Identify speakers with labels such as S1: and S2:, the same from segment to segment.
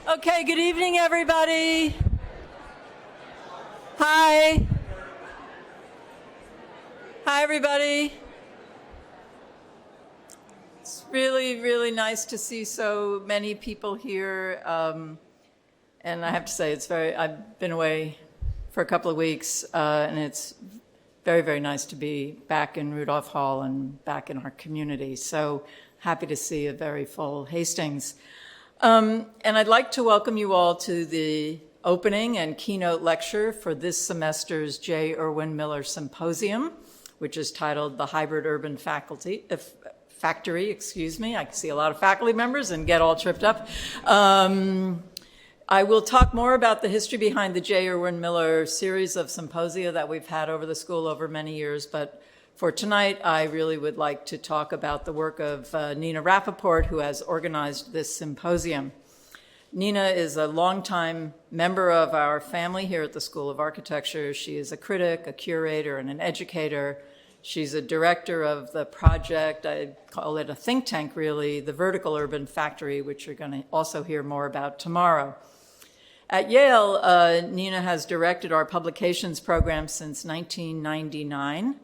S1: Okay, good evening, everybody. Hi. Hi, everybody. It's really, really nice to see so many people here. And I have to say, I've been away for a couple of weeks, and it's very, very nice to be back in Rudolph Hall and back in our community. So happy to see a very full Hastings. And I'd like to welcome you all to the opening and keynote lecture for this semester's J. Irwin Miller Symposium, which is titled The Hybrid Urban Factory. I see a lot of faculty members and get all tripped up. I will talk more about the history behind the J. Irwin Miller series of symposia that we've had over the school over many years, but for tonight, I really would like to talk about the work of Nona Rappaport, who has organized this symposium. Nona is a longtime member of our family here at the School of Architecture. She is a critic, a curator, and an educator. She's a director of the project, I call it a think tank really, the Vertical Urban Factory, which you're going to also hear more about tomorrow. At Yale, Nona has directed our publications program since 1999.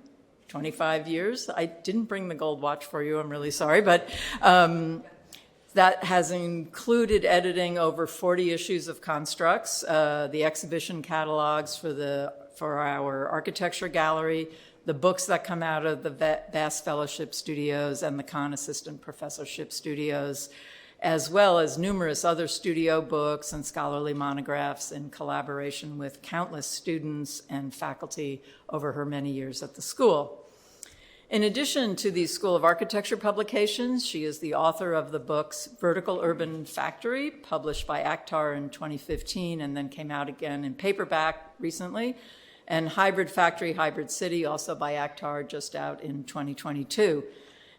S1: 25 years. I didn't bring the gold watch for you, I'm really sorry, but that has included editing over 40 issues of Constructs, the exhibition catalogs for our architecture gallery, the books that come out of the Bass Fellowship Studios and the Kahn Assistant Professorship Studios, as well as numerous other studio books and scholarly monographs in collaboration with countless students and faculty over her many years at the school. In addition to these School of Architecture publications, she is the author of the books Vertical Urban Factory, published by Actar in 2015 and then came out again in paperback recently, and Hybrid Factory, Hybrid City, also by Actar, just out in 2022.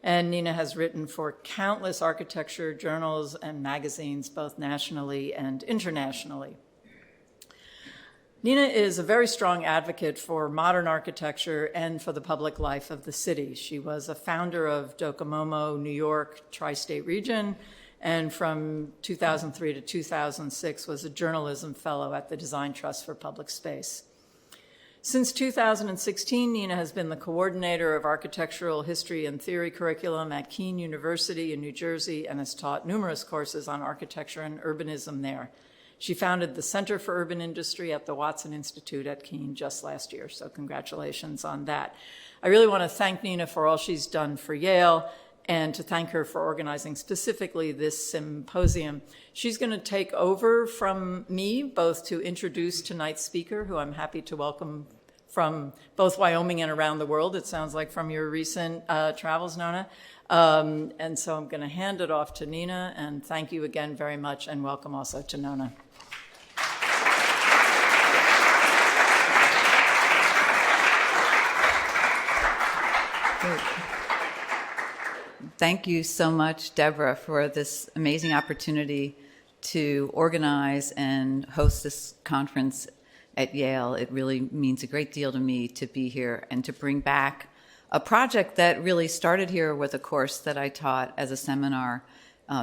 S1: And Nona has written for countless architecture journals and magazines, both nationally and internationally. Nona is a very strong advocate for modern architecture and for the public life of the city. She was a founder of Docomomo, New York, tri-state region, and from 2003 to 2006 was a journalism fellow at the Design Trust for Public Space. Since 2016, Nona has been the coordinator of architectural history and theory curriculum at Keene University in New Jersey and has taught numerous courses on architecture and urbanism there. She founded the Center for Urban Industry at the Watson Institute at Keene just last year, so congratulations on that. I really want to thank Nona for all she's done for Yale and to thank her for organizing specifically this symposium. She's going to take over from me, both to introduce tonight's speaker, who I'm happy to welcome from both Wyoming and around the world, it sounds like from your recent travels, Nona. And so I'm going to hand it off to Nona, and thank you again very much, and welcome also to Nona.
S2: Thank you so much, Deborah, for this amazing opportunity to organize and host this conference at Yale. It really means a great deal to me to be here and to bring back a project that really started here with a course that I taught as a seminar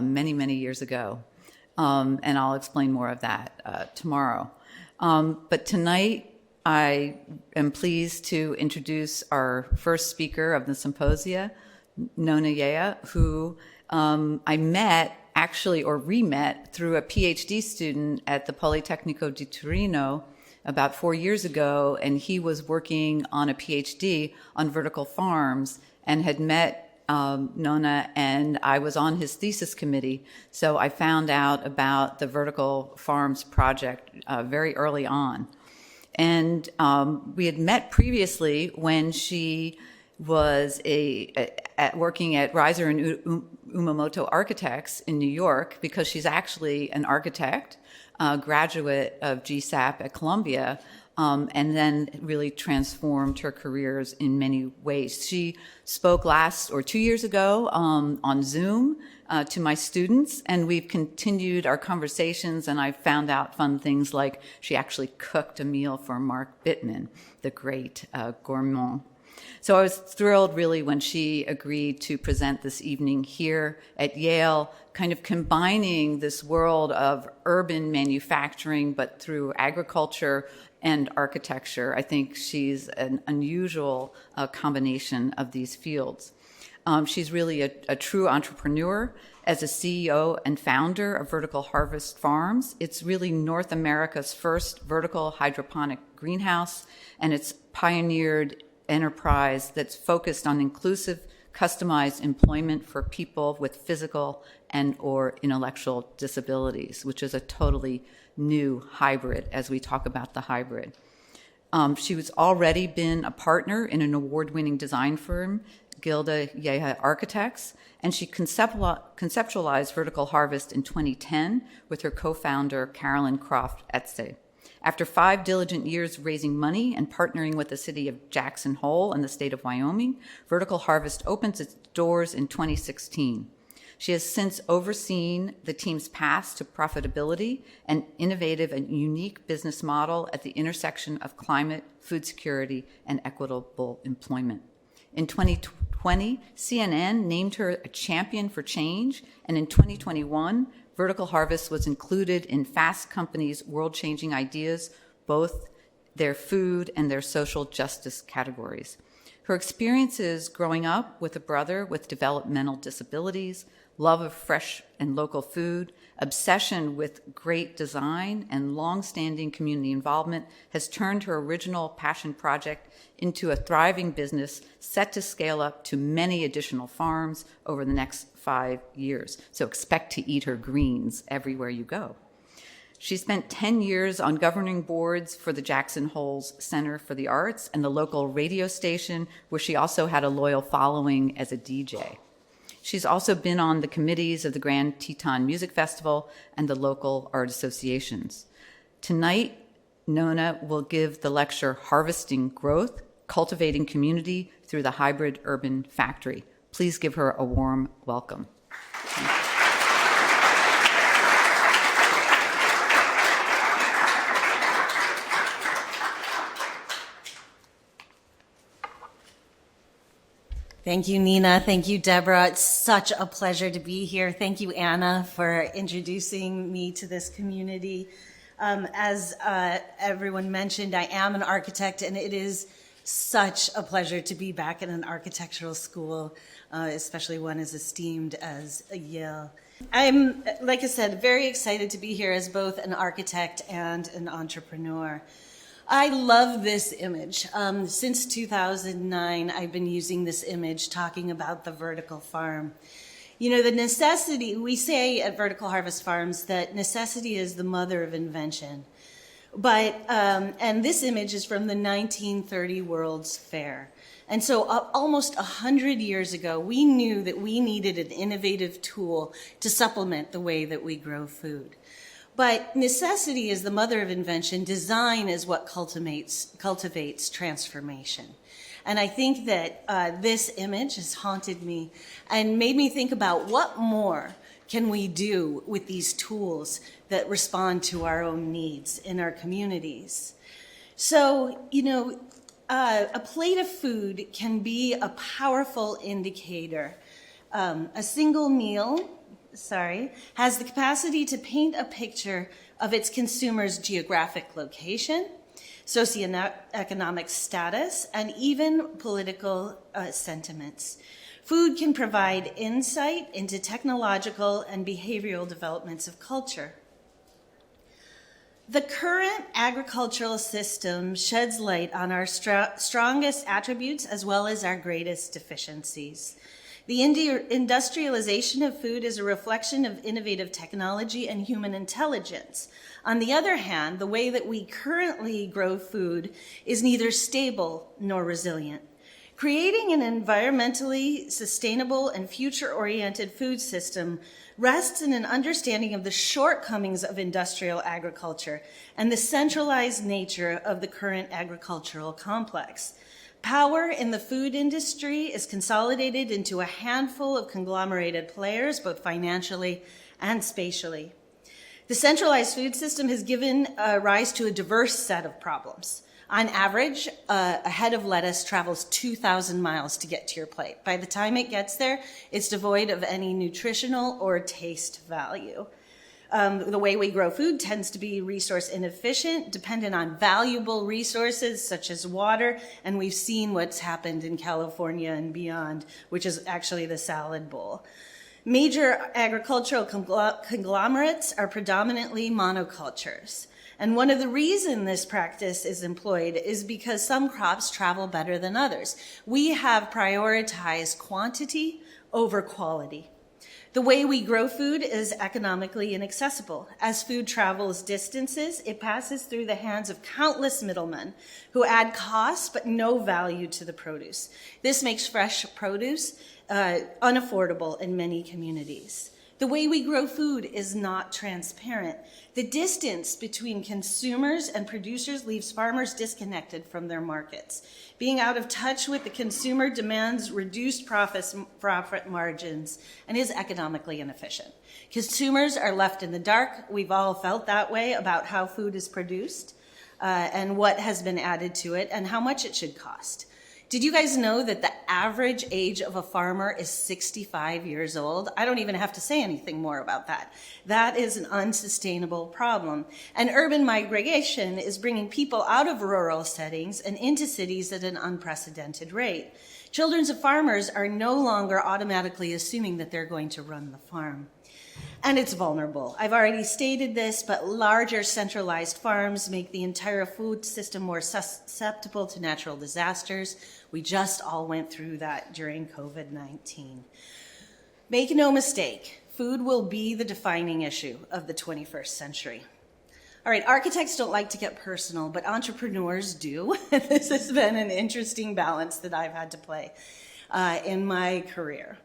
S2: many, many years ago. And I'll explain more of that tomorrow. But tonight, I am pleased to introduce our first speaker of the symposia, Nona Yehia, who I met actually, or re-met, through a PhD student at the Politecnico di Torino about 4 years ago, and he was working on a PhD on vertical farms and had met Nona, and I was on his thesis committee, so I found out about the vertical farms project very early on. And we had met previously when she was working at Reiser and Umamoto Architects in New York, because she's actually an architect, graduate of GSAP at Columbia, and then really transformed her careers in many ways. She spoke 2 years ago on Zoom to my students, and we've continued our conversations, and I found out fun things like she actually cooked a meal for Mark Bittman, the great gourmand. So I was thrilled really when she agreed to present this evening here at Yale, kind of combining this world of urban manufacturing, but through agriculture and architecture. I think she's an unusual combination of these fields. She's really a true entrepreneur. As a CEO and founder of Vertical Harvest Farms, it's really North America's first vertical hydroponic greenhouse, and it's pioneered enterprise that's focused on inclusive, customized employment for people with physical and or intellectual disabilities, which is a totally new hybrid as we talk about the hybrid. She was already been a partner in an award-winning design firm, GYDE Yehia Architects, and she conceptualized Vertical Harvest in 2010 with her co-founder, Caroline Croft-Estay. After 5 diligent years raising money and partnering with the city of Jackson Hole and the state of Wyoming, Vertical Harvest opens its doors in 2016. She has since overseen the team's path to profitability and innovative and unique business model at the intersection of climate, food security, and equitable employment. In 2020, CNN named her a champion for change, and in 2021, Vertical Harvest was included in Fast Company's World-Changing Ideas, both their food and their social justice categories. Her experiences growing up with a brother with developmental disabilities, love of fresh and local food, obsession with great design, and long-standing community involvement has turned her original passion project into a thriving business set to scale up to many additional farms over the next 5 years. So expect to eat her greens everywhere you go. She spent 10 years on governing boards for the Jackson Hole's Center for the Arts and the local radio station, where she also had a loyal following as a DJ. She's also been on the committees of the Grand Teton Music Festival and the local art associations. Tonight, Nona will give the lecture Harvesting Growth, Cultivating Community Through the Hybrid Urban Factory. Please give her a warm welcome.
S3: Thank you, Nina. Thank you, Deborah. It's such a pleasure to be here. Thank you, Anna, for introducing me to this community. As everyone mentioned, I am an architect, and it is such a pleasure to be back in an architectural school, especially one as esteemed as Yale. I'm, like I said, very excited to be here as both an architect and an entrepreneur. I love this image. Since 2009, I've been using this image talking about the vertical farm. You know, the necessity, we say at Vertical Harvest Farms that necessity is the mother of invention. But, and this image is from the 1930 World's Fair. And so almost 100 years ago, we knew that we needed an innovative tool to supplement the way that we grow food. But necessity is the mother of invention. Design is what cultivates transformation. And I think that this image has haunted me and made me think about what more can we do with these tools that respond to our own needs in our communities. So, you know, a plate of food can be a powerful indicator. A single meal has the capacity to paint a picture of its consumer's geographic location, socioeconomic status, and even political sentiments. Food can provide insight into technological and behavioral developments of culture. The current agricultural system sheds light on our strongest attributes as well as our greatest deficiencies. The industrialization of food is a reflection of innovative technology and human intelligence. On the other hand, the way that we currently grow food is neither stable nor resilient. Creating an environmentally sustainable and future-oriented food system rests in an understanding of the shortcomings of industrial agriculture and the centralized nature of the current agricultural complex. Power in the food industry is consolidated into a handful of conglomerated players, both financially and spatially. The centralized food system has given rise to a diverse set of problems. On average, a head of lettuce travels 2,000 miles to get to your plate. By the time it gets there, it's devoid of any nutritional or taste value. The way we grow food tends to be resource inefficient, dependent on valuable resources such as water, and we've seen what's happened in California and beyond, which is actually the salad bowl. Major agricultural conglomerates are predominantly monocultures. And one of the reasons this practice is employed is because some crops travel better than others. We have prioritized quantity over quality. The way we grow food is economically inaccessible. As food travels distances, it passes through the hands of countless middlemen who add cost but no value to the produce. This makes fresh produce unaffordable in many communities. The way we grow food is not transparent. The distance between consumers and producers leaves farmers disconnected from their markets. Being out of touch with the consumer demands reduced profit margins and is economically inefficient. Consumers are left in the dark. We've all felt that way about how food is produced and what has been added to it and how much it should cost. Did you guys know that the average age of a farmer is 65 years old? I don't even have to say anything more about that. That is an unsustainable problem. And urban migration is bringing people out of rural settings and into cities at an unprecedented rate. Children of farmers are no longer automatically assuming that they're going to run the farm. And it's vulnerable. I've already stated this, but larger centralized farms make the entire food system more susceptible to natural disasters. We just all went through that during COVID-19. Make no mistake, food will be the defining issue of the 21st century. All right, architects don't like to get personal, but entrepreneurs do. This has been an interesting balance that I've had to play in my career.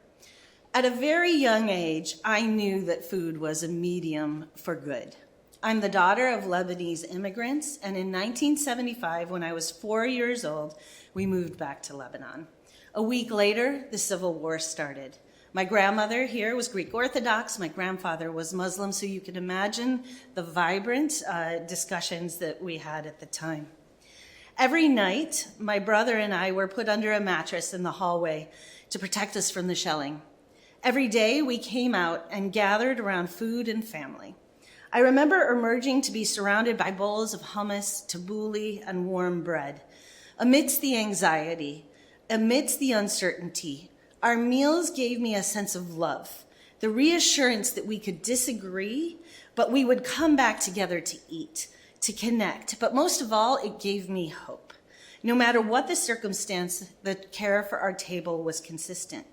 S3: At a very young age, I knew that food was a medium for good. I'm the daughter of Lebanese immigrants, and in 1975, when I was 4 years old, we moved back to Lebanon. A week later, the Civil War started. My grandmother here was Greek Orthodox, my grandfather was Muslim, so you can imagine the vibrant discussions that we had at the time. Every night, my brother and I were put under a mattress in the hallway to protect us from the shelling. Every day we came out and gathered around food and family. I remember emerging to be surrounded by bowls of hummus, tabbouleh, and warm bread. Amidst the anxiety, amidst the uncertainty, our meals gave me a sense of love, the reassurance that we could disagree, but we would come back together to eat, to connect. But most of all, it gave me hope. No matter what the circumstance, the care for our table was consistent.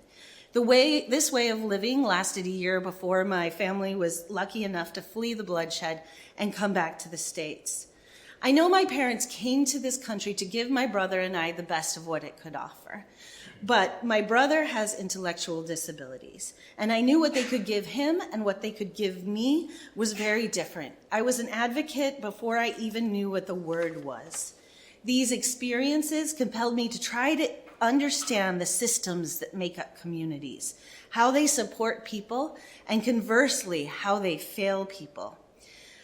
S3: This way of living lasted a year before my family was lucky enough to flee the bloodshed and come back to the States. I know my parents came to this country to give my brother and I the best of what it could offer. But my brother has intellectual disabilities, and I knew what they could give him and what they could give me was very different. I was an advocate before I even knew what the word was. These experiences compelled me to try to understand the systems that make up communities, how they support people, and conversely, how they fail people.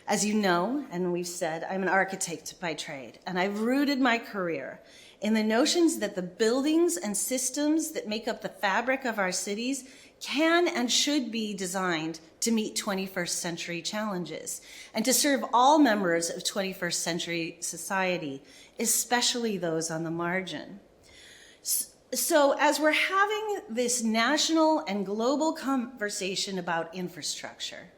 S3: As you know, and we've said, I'm an architect by trade, and I've rooted my career in the notions that the buildings and systems that make up the fabric of our cities can and should be designed to meet 21st century challenges and to serve all members of 21st century society, especially those on the margin. So as we're having this national and global conversation about infrastructure,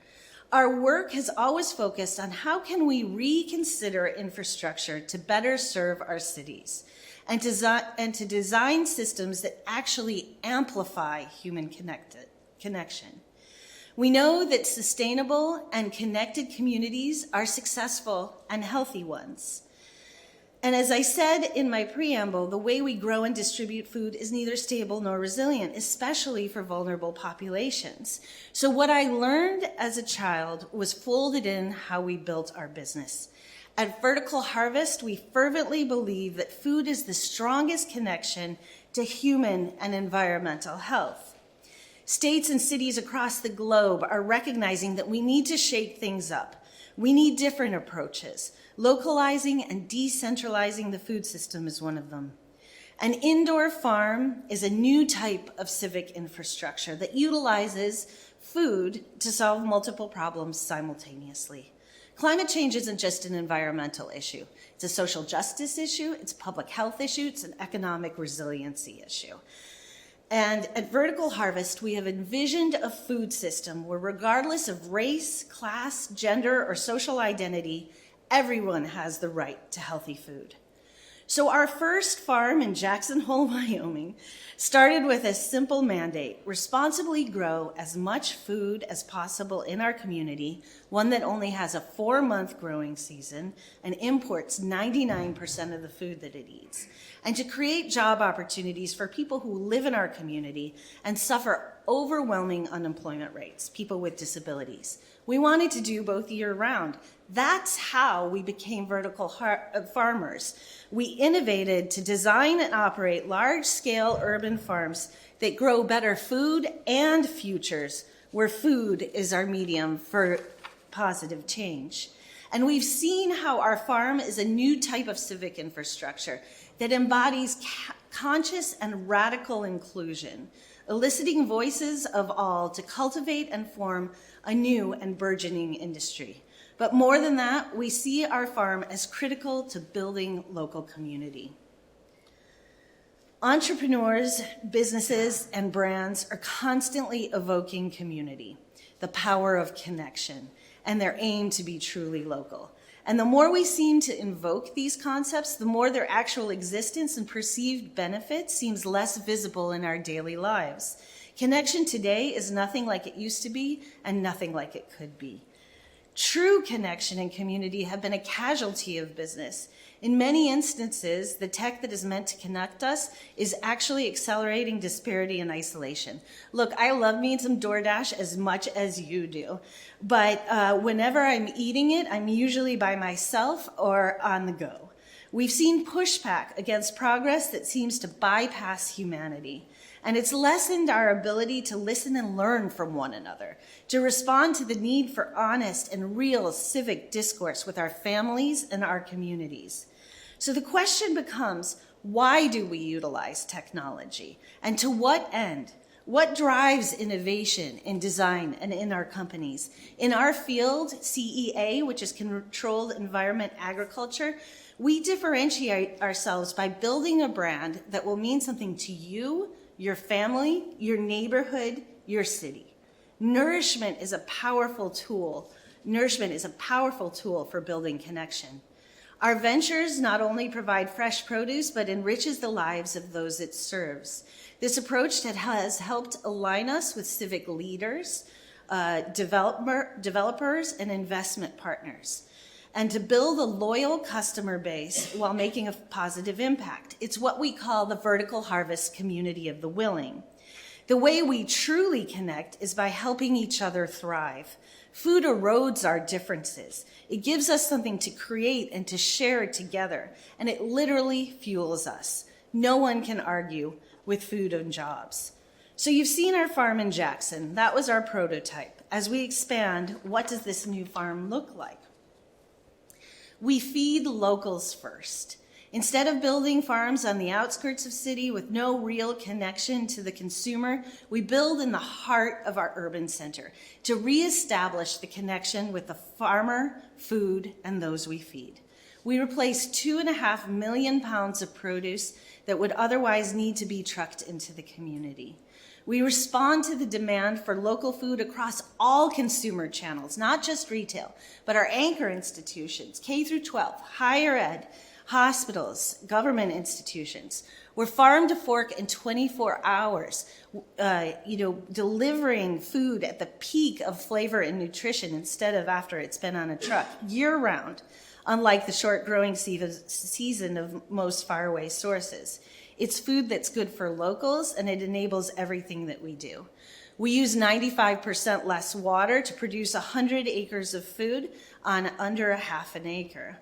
S3: our work has always focused on how can we reconsider infrastructure to better serve our cities and to design systems that actually amplify human connection. We know that sustainable and connected communities are successful and healthy ones. And as I said in my preamble, the way we grow and distribute food is neither stable nor resilient, especially for vulnerable populations. So what I learned as a child was folded in how we built our business. At Vertical Harvest, we fervently believe that food is the strongest connection to human and environmental health. States and cities across the globe are recognizing that we need to shake things up. We need different approaches. Localizing and decentralizing the food system is one of them. An indoor farm is a new type of civic infrastructure that utilizes food to solve multiple problems simultaneously. Climate change isn't just an environmental issue. It's a social justice issue, it's a public health issue, it's an economic resiliency issue. And at Vertical Harvest, we have envisioned a food system where, regardless of race, class, gender, or social identity, everyone has the right to healthy food. So our first farm in Jackson Hole, Wyoming, started with a simple mandate: responsibly grow as much food as possible in our community, one that only has a 4-month growing season and imports 99% of the food that it eats, and to create job opportunities for people who live in our community and suffer overwhelming unemployment rates, people with disabilities. We wanted to do both year round. That's how we became vertical farmers. We innovated to design and operate large-scale urban farms that grow better food and futures, where food is our medium for positive change. And we've seen how our farm is a new type of civic infrastructure that embodies conscious and radical inclusion, eliciting voices of all to cultivate and form a new and burgeoning industry. But more than that, we see our farm as critical to building local community. Entrepreneurs, businesses, and brands are constantly evoking community, the power of connection, and their aim to be truly local. And the more we seem to invoke these concepts, the more their actual existence and perceived benefit seems less visible in our daily lives. Connection today is nothing like it used to be and nothing like it could be. True connection and community have been a casualty of business. In many instances, the tech that is meant to connect us is actually accelerating disparity and isolation. Look, I love me some DoorDash as much as you do, but whenever I'm eating it, I'm usually by myself or on the go. We've seen pushback against progress that seems to bypass humanity. And it's lessened our ability to listen and learn from one another, to respond to the need for honest and real civic discourse with our families and our communities. So the question becomes, why do we utilize technology? And to what end? What drives innovation in design and in our companies? In our field, CEA, which is Controlled Environment Agriculture, we differentiate ourselves by building a brand that will mean something to you, your family, your neighborhood, your city. Nourishment is a powerful tool. Nourishment is a powerful tool for building connection. Our ventures not only provide fresh produce, but enriches the lives of those it serves. This approach that has helped align us with civic leaders, developers, and investment partners, and to build a loyal customer base while making a positive impact. It's what we call the vertical harvest community of the willing. The way we truly connect is by helping each other thrive. Food erodes our differences. It gives us something to create and to share together, and it literally fuels us. No one can argue with food and jobs. So you've seen our farm in Jackson. That was our prototype. As we expand, what does this new farm look like? We feed locals first. Instead of building farms on the outskirts of city with no real connection to the consumer, we build in the heart of our urban center to reestablish the connection with the farmer, food, and those we feed. We replace 2.5 million pounds of produce that would otherwise need to be trucked into the community. We respond to the demand for local food across all consumer channels, not just retail, but our anchor institutions, K through 12, higher ed, hospitals, government institutions. We're farm to fork in 24 hours, delivering food at the peak of flavor and nutrition instead of after it's been on a truck, year round, unlike the short growing season of most faraway sources. It's food that's good for locals, and it enables everything that we do. We use 95% less water to produce 100 acres of food on under half an acre.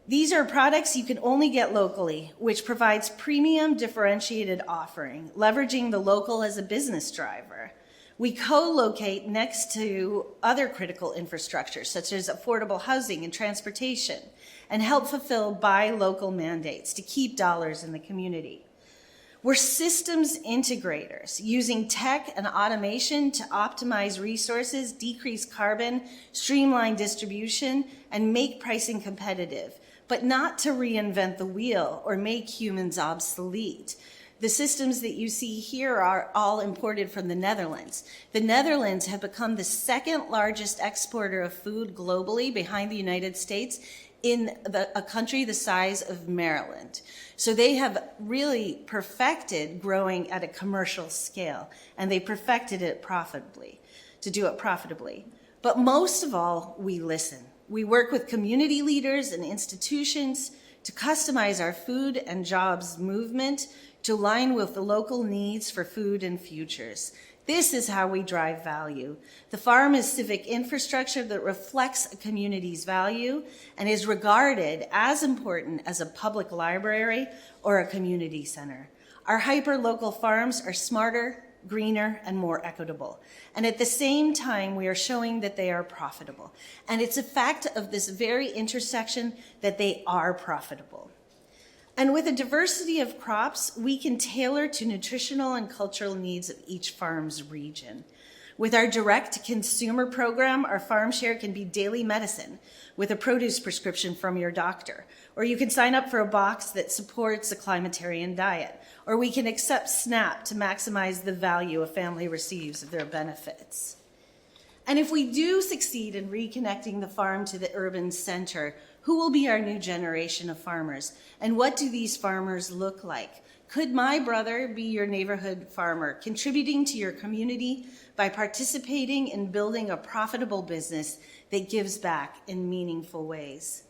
S3: These are products you can only get locally, which provides premium differentiated offering, leveraging the local as a business driver. We co-locate next to other critical infrastructures, such as affordable housing and transportation, and help fulfill buy local mandates to keep dollars in the community. We're systems integrators, using tech and automation to optimize resources, decrease carbon, streamline distribution, and make pricing competitive, but not to reinvent the wheel or make humans obsolete. The systems that you see here are all imported from the Netherlands. The Netherlands have become the second largest exporter of food globally, behind the United States, in a country the size of Maryland. So they have really perfected growing at a commercial scale, and they perfected it profitably, to do it profitably. But most of all, we listen. We work with community leaders and institutions to customize our food and jobs movement to align with the local needs for food and futures. This is how we drive value. The farm is civic infrastructure that reflects a community's value and is regarded as important as a public library or a community center. Our hyper-local farms are smarter, greener, and more equitable. And at the same time, we are showing that they are profitable. And it's a fact of this very intersection that they are profitable. And with a diversity of crops, we can tailor to nutritional and cultural needs of each farm's region. With our direct-to-consumer program, our farm share can be daily medicine with a produce prescription from your doctor. Or you can sign up for a box that supports a climatarian diet. Or we can accept SNAP to maximize the value a family receives of their benefits. And if we do succeed in reconnecting the farm to the urban center, who will be our new generation of farmers? And what do these farmers look like? Could my brother be your neighborhood farmer, contributing to your community by participating in building a profitable business that gives back in meaningful ways?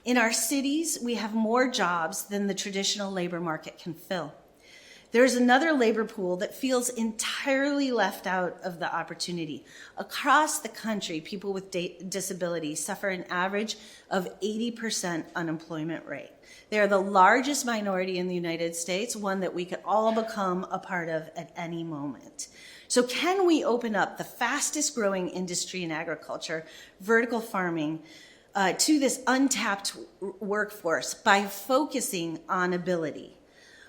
S3: In our cities, we have more jobs than the traditional labor market can fill. There's another labor pool that feels entirely left out of the opportunity. Across the country, people with disabilities suffer an average of 80% unemployment rate. They are the largest minority in the United States, one that we could all become a part of at any moment. So can we open up the fastest growing industry in agriculture, vertical farming, to this untapped workforce by focusing on ability?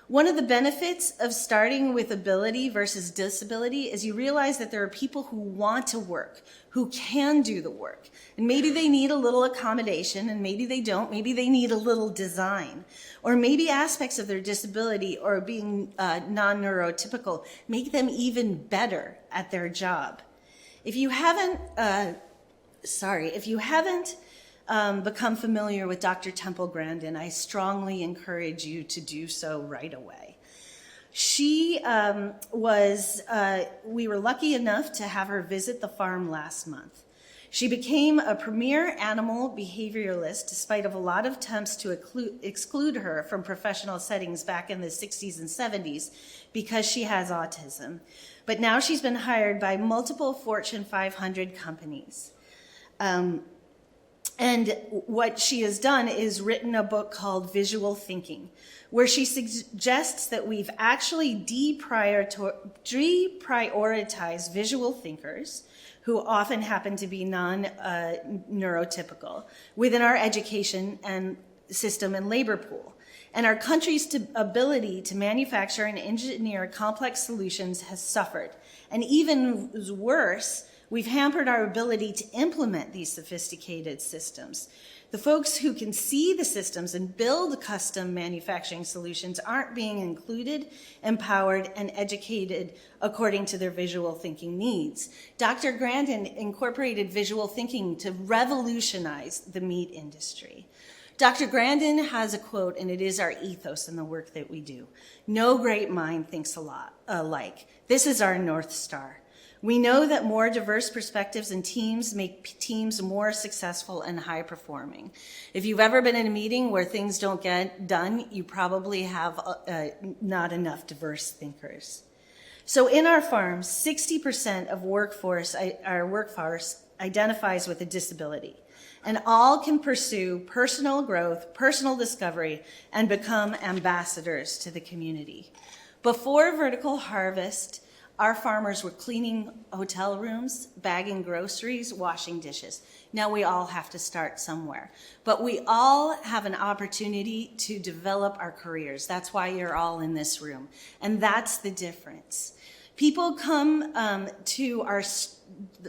S3: One of the benefits of starting with ability versus disability is you realize that there are people who want to work, who can do the work. And maybe they need a little accommodation, and maybe they don't. Maybe they need a little design. Or maybe aspects of their disability or being non-neurotypical make them even better at their job. If you haven't become familiar with Dr. Temple Grandin, I strongly encourage you to do so right away. We were lucky enough to have her visit the farm last month. She became a premier animal behavioralist despite of a lot of attempts to exclude her from professional settings back in the 60s and 70s because she has autism. But now she's been hired by multiple Fortune 500 companies. And what she has done is written a book called Visual Thinking, where she suggests that we've actually deprioritized visual thinkers, who often happen to be non-neurotypical, within our education and system and labor pool. And our country's ability to manufacture and engineer complex solutions has suffered. And even worse, we've hampered our ability to implement these sophisticated systems. The folks who can see the systems and build custom manufacturing solutions aren't being included, empowered, and educated according to their visual thinking needs. Dr. Grandin incorporated visual thinking to revolutionize the meat industry. Dr. Grandin has a quote, and it is our ethos in the work that we do. No great mind thinks alike. This is our North Star. We know that more diverse perspectives and teams make teams more successful and high performing. If you've ever been in a meeting where things don't get done, you probably have not enough diverse thinkers. So in our farms, 60% of our workforce identifies with a disability, and all can pursue personal growth, personal discovery, and become ambassadors to the community. Before vertical harvest, our farmers were cleaning hotel rooms, bagging groceries, washing dishes. Now we all have to start somewhere. But we all have an opportunity to develop our careers. That's why you're all in this room. And that's the difference. People come to our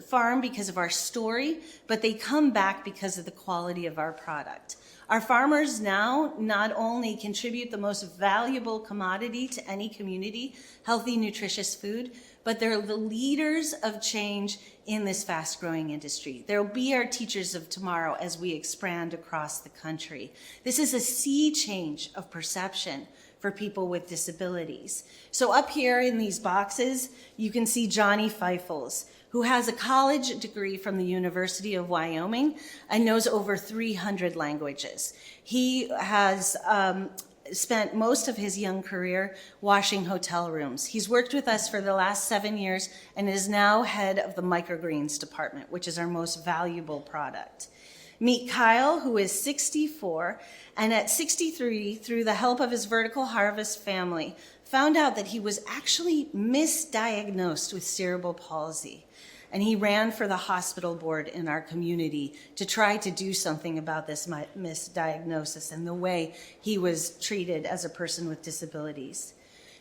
S3: farm because of our story, but they come back because of the quality of our product. Our farmers now not only contribute the most valuable commodity to any community, healthy, nutritious food, but they're the leaders of change in this fast-growing industry. They'll be our teachers of tomorrow as we expand across the country. This is a sea change of perception for people with disabilities. So up here in these boxes, you can see Johnny Feifels, who has a college degree from the University of Wyoming and knows over 300 languages. He has spent most of his young career washing hotel rooms. He's worked with us for the last 7 years and is now head of the microgreens department, which is our most valuable product. Meet Kyle, who is 64, and at 63, through the help of his vertical harvest family, found out that he was actually misdiagnosed with cerebral palsy. And he ran for the hospital board in our community to try to do something about this misdiagnosis and the way he was treated as a person with disabilities.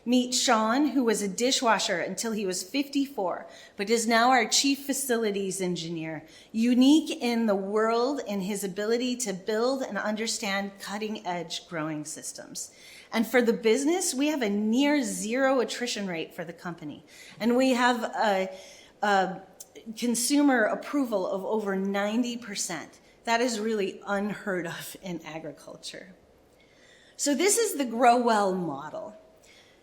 S3: Meet Sean, who was a dishwasher until he was 54, but is now our chief facilities engineer, unique in the world in his ability to build and understand cutting-edge growing systems. And for the business, we have a near zero attrition rate for the company. And we have a consumer approval of over 90%. That is really unheard of in agriculture. So this is the Grow Well model.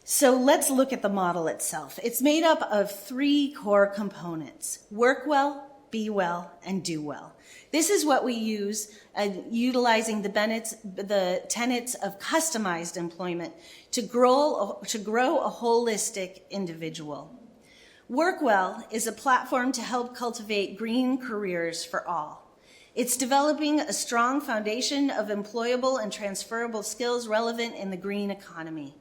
S3: So let's look at the model itself. It's made up of 3 core components: work well, be well, and do well. This is what we use, utilizing the tenets of customized employment to grow a holistic individual. Work Well is a platform to help cultivate green careers for all. It's developing a strong foundation of employable and transferable skills relevant in the green economy,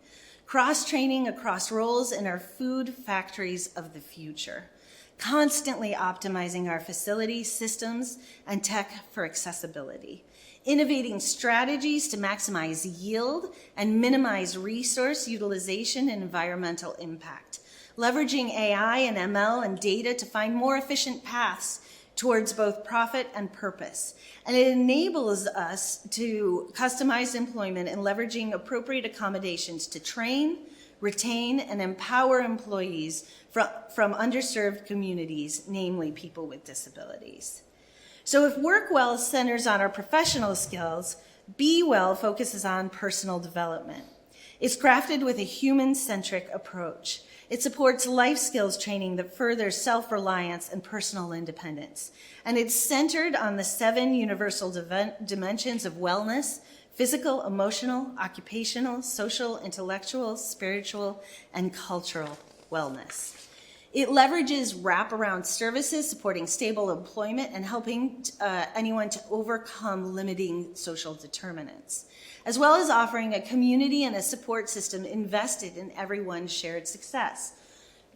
S3: cross-training across roles in our food factories of the future, constantly optimizing our facilities, systems, and tech for accessibility, innovating strategies to maximize yield and minimize resource utilization and environmental impact, leveraging AI and ML and data to find more efficient paths towards both profit and purpose. And it enables us to customize employment and leveraging appropriate accommodations to train, retain, and empower employees from underserved communities, namely people with disabilities. So if Work Well centers on our professional skills, Be Well focuses on personal development. It's crafted with a human-centric approach. It supports life skills training that furthers self-reliance and personal independence. And it's centered on the 7 universal dimensions of wellness: physical, emotional, occupational, social, intellectual, spiritual, and cultural wellness. It leverages wraparound services supporting stable employment and helping anyone to overcome limiting social determinants, as well as offering a community and a support system invested in everyone's shared success.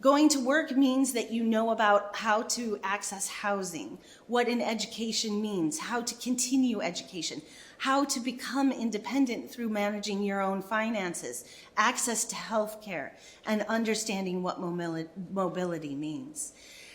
S3: Going to work means that you know about how to access housing, what an education means, how to continue education, how to become independent through managing your own finances, access to health care, and understanding what mobility means.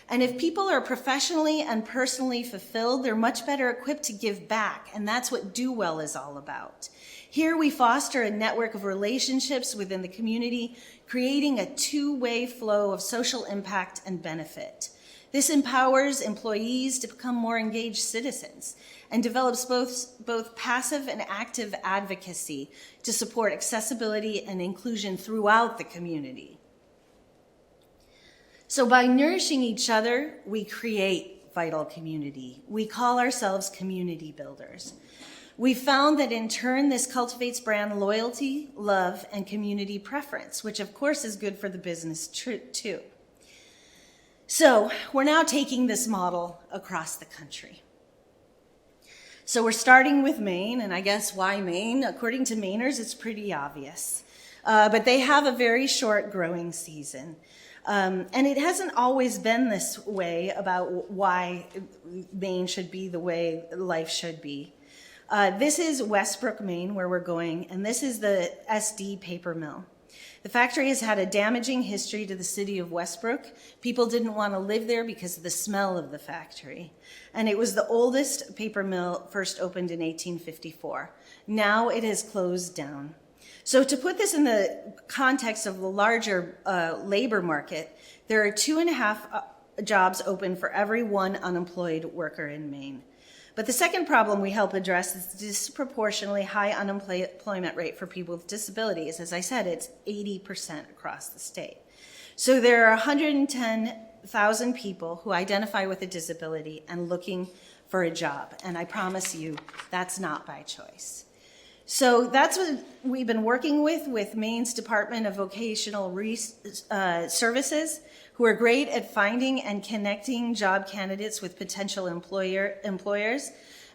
S3: And if people are professionally and personally fulfilled, they're much better equipped to give back, and that's what Do Well is all about. Here we foster a network of relationships within the community, creating a 2-way flow of social impact and benefit. This empowers employees to become more engaged citizens and develops both passive and active advocacy to support accessibility and inclusion throughout the community. So by nourishing each other, we create vital community. We call ourselves community builders. We found that in turn, this cultivates brand loyalty, love, and community preference, which of course is good for the business too. So we're now taking this model across the country. So we're starting with Maine, and I guess why Maine? According to Mainers, it's pretty obvious. But they have a very short growing season. And it hasn't always been this way about why Maine should be the way life should be. This is Westbrook, Maine, where we're going, and this is the SD paper mill. The factory has had a damaging history to the city of Westbrook. People didn't want to live there because of the smell of the factory. And it was the oldest paper mill, first opened in 1854. Now it has closed down. So to put this in the context of the larger labor market, there are 2.5 jobs open for every 1 unemployed worker in Maine. But the second problem we help address is the disproportionately high unemployment rate for people with disabilities. As I said, it's 80% across the state. So there are 110,000 people who identify with a disability and looking for a job. And I promise you, that's not by choice. So that's what we've been working with Maine's Department of Vocational Services, who are great at finding and connecting job candidates with potential employers,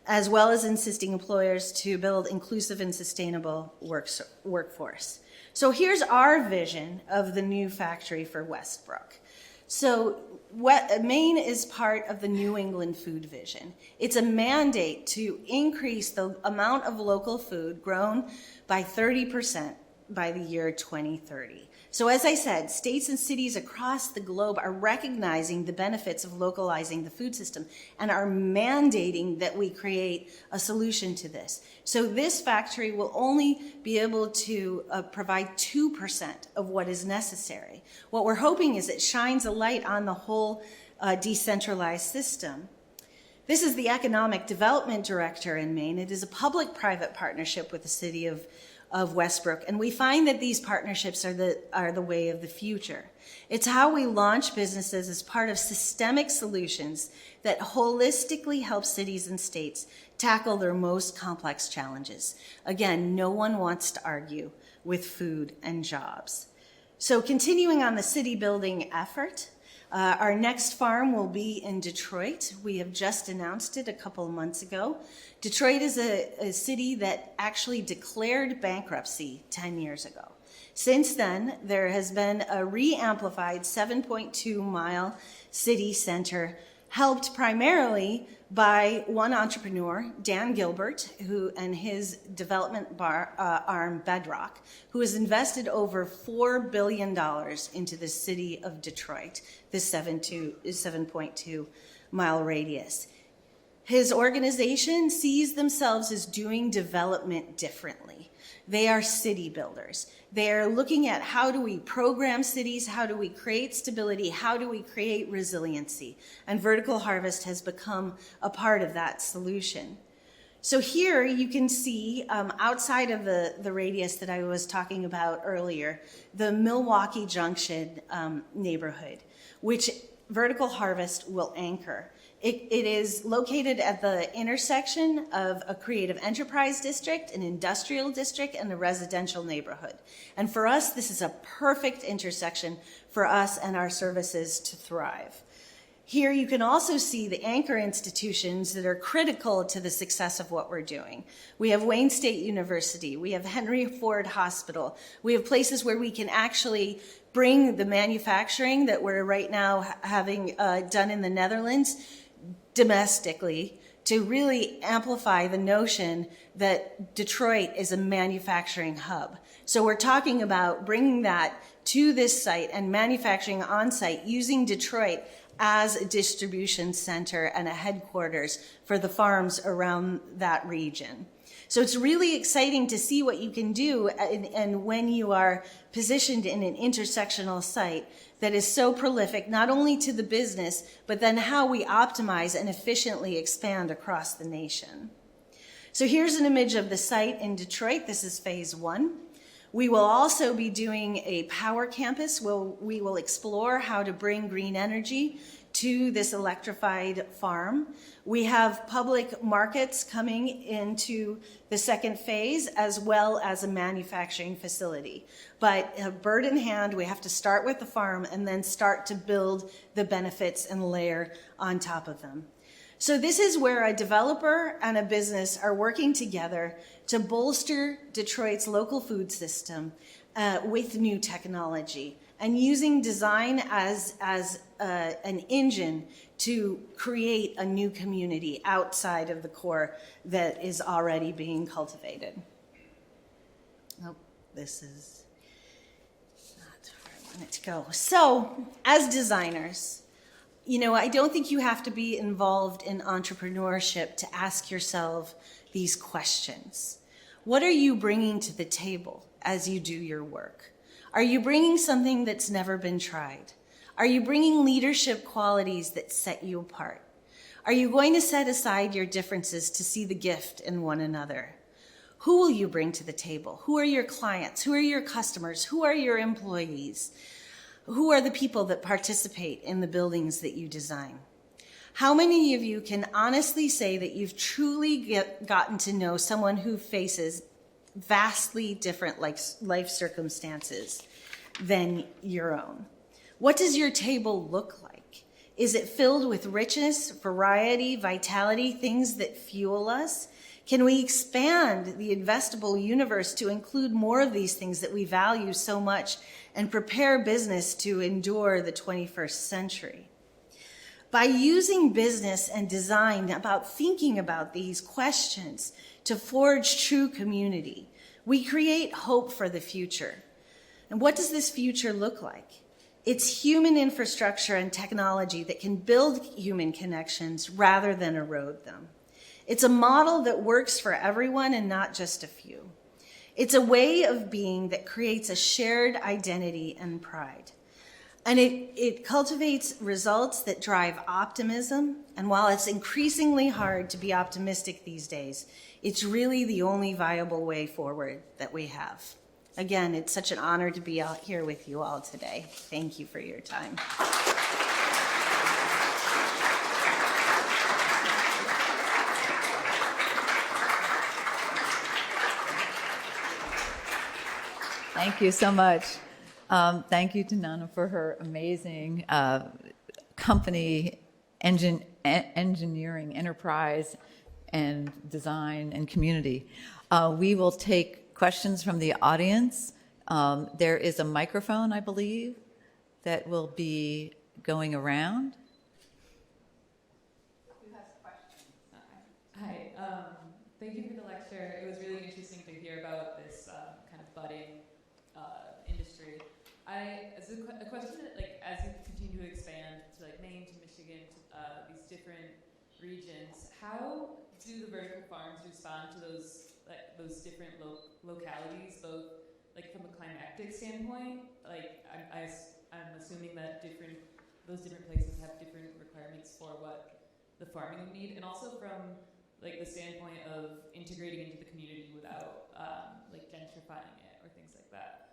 S3: as well as assisting employers to build inclusive and sustainable workforce. So here's our vision of the new factory for Westbrook. So Maine is part of the New England Food Vision. It's a mandate to increase the amount of local food grown by 30% by the year 2030. So as I said, states and cities across the globe are recognizing the benefits of localizing the food system and are mandating that we create a solution to this. So this factory will only be able to provide 2% of what is necessary. What we're hoping is it shines a light on the whole decentralized system. This is the Economic Development Director in Maine. It is a public-private partnership with the city of Westbrook, and we find that these partnerships are the way of the future. It's how we launch businesses as part of systemic solutions that holistically help cities and states tackle their most complex challenges. Again, no one wants to argue with food and jobs. So continuing on the city building effort, our next farm will be in Detroit. We have just announced it a couple of months ago. Detroit is a city that actually declared bankruptcy 10 years ago. Since then, there has been a re-amplified 7.2-mile city center, helped primarily by one entrepreneur, Dan Gilbert, and his development arm, Bedrock, who has invested over $4 billion into the city of Detroit, this 7.2-mile radius. His organization sees themselves as doing development differently. They are city builders. They are looking at how do we program cities, how do we create stability, how do we create resiliency, and vertical harvest has become a part of that solution. So here you can see outside of the radius that I was talking about earlier, the Milwaukee Junction neighborhood, which vertical harvest will anchor. It is located at the intersection of a creative enterprise district, an industrial district, and a residential neighborhood. And for us, this is a perfect intersection for us and our services to thrive. Here you can also see the anchor institutions that are critical to the success of what we're doing. We have Wayne State University, we have Henry Ford Hospital, we have places where we can actually bring the manufacturing that we're right now having done in the Netherlands domestically to really amplify the notion that Detroit is a manufacturing hub. So we're talking about bringing that to this site and manufacturing on site using Detroit as a distribution center and a headquarters for the farms around that region. So it's really exciting to see what you can do and when you are positioned in an intersectional site that is so prolific, not only to the business, but then how we optimize and efficiently expand across the nation. So here's an image of the site in Detroit. This is phase 1. We will also be doing a power campus where we will explore how to bring green energy to this electrified farm. We have public markets coming into the second phase, as well as a manufacturing facility. But bird in hand, we have to start with the farm and then start to build the benefits and layer on top of them. So this is where a developer and a business are working together to bolster Detroit's local food system with new technology. and using design as an engine to create a new community outside of the core that is already being cultivated. Oh, this is not where I want it to go. So, as designers, I don't think you have to be involved in entrepreneurship to ask yourself these questions. What are you bringing to the table as you do your work? Are you bringing something that's never been tried? Are you bringing leadership qualities that set you apart? Are you going to set aside your differences to see the gift in one another? Who will you bring to the table? Who are your clients? Who are your customers? Who are your employees? Who are the people that participate in the buildings that you design? How many of you can honestly say that you've truly gotten to know someone who faces vastly different life circumstances than your own? What does your table look like? Is it filled with richness, variety, vitality, things that fuel us? Can we expand the investable universe to include more of these things that we value so much and prepare business to endure the 21st century? By using business and design about thinking about these questions to forge true community, we create hope for the future. And what does this future look like? It's human infrastructure and technology that can build human connections rather than erode them. It's a model that works for everyone and not just a few. It's a way of being that creates a shared identity and pride. And it cultivates results that drive optimism. And while it's increasingly hard to be optimistic these days, it's really the only viable way forward that we have. Again, it's such an honor to be out here with you all today. Thank you for your time.
S2: Thank you so much. Thank you to Nona for her amazing company, engineering, enterprise, and design and community. We will take questions from the audience. There is a microphone, I believe, that will be going around.
S4: Who has questions? Hi, thank you for the lecture. It was really interesting to hear about this kind of budding industry. As a question, as you continue to expand to Maine to Michigan, to these different regions, how do the vertical farms respond to those different localities, both from a climatic standpoint? I'm assuming that those different places have different requirements for what the farming would need, and also from the standpoint of integrating into the community without gentrifying it or things like that.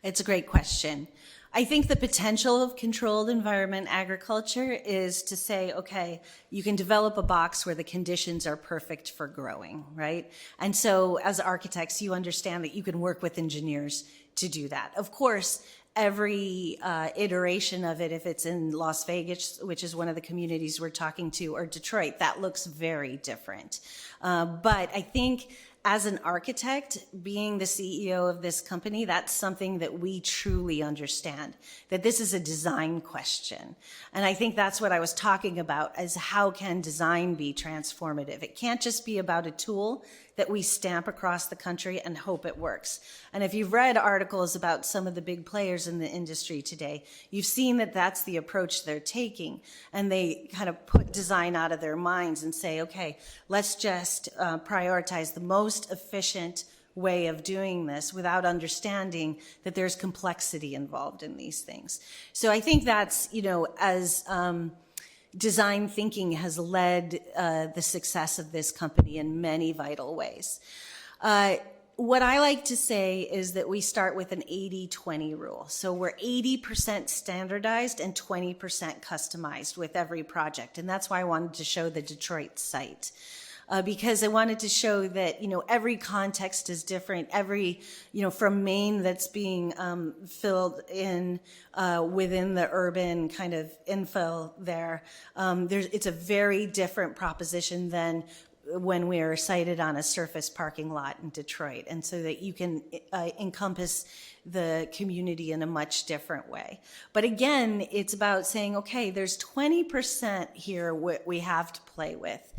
S3: It's a great question. I think the potential of controlled environment agriculture is to say, okay, you can develop a box where the conditions are perfect for growing, right? And so as architects, you understand that you can work with engineers to do that. Of course, every iteration of it, if it's in Las Vegas, which is one of the communities we're talking to, or Detroit, that looks very different. But I think as an architect, being the CEO of this company, that's something that we truly understand, that this is a design question. And I think that's what I was talking about, is how can design be transformative? It can't just be about a tool that we stamp across the country and hope it works. And if you've read articles about some of the big players in the industry today, you've seen that that's the approach they're taking. And they kind of put design out of their minds and say, okay, let's just prioritize the most efficient way of doing this without understanding that there's complexity involved in these things. So I think that's, as design thinking has led the success of this company in many vital ways. What I like to say is that we start with an 80-20 rule. So we're 80% standardized and 20% customized with every project. And that's why I wanted to show the Detroit site. Because I wanted to show that, every context is different. Every, from Maine that's being filled in within the urban kind of infill there, it's a very different proposition than when we are sited on a surface parking lot in Detroit, and so that you can encompass the community in a much different way. But again, it's about saying, okay, there's 20% here what we have to play with.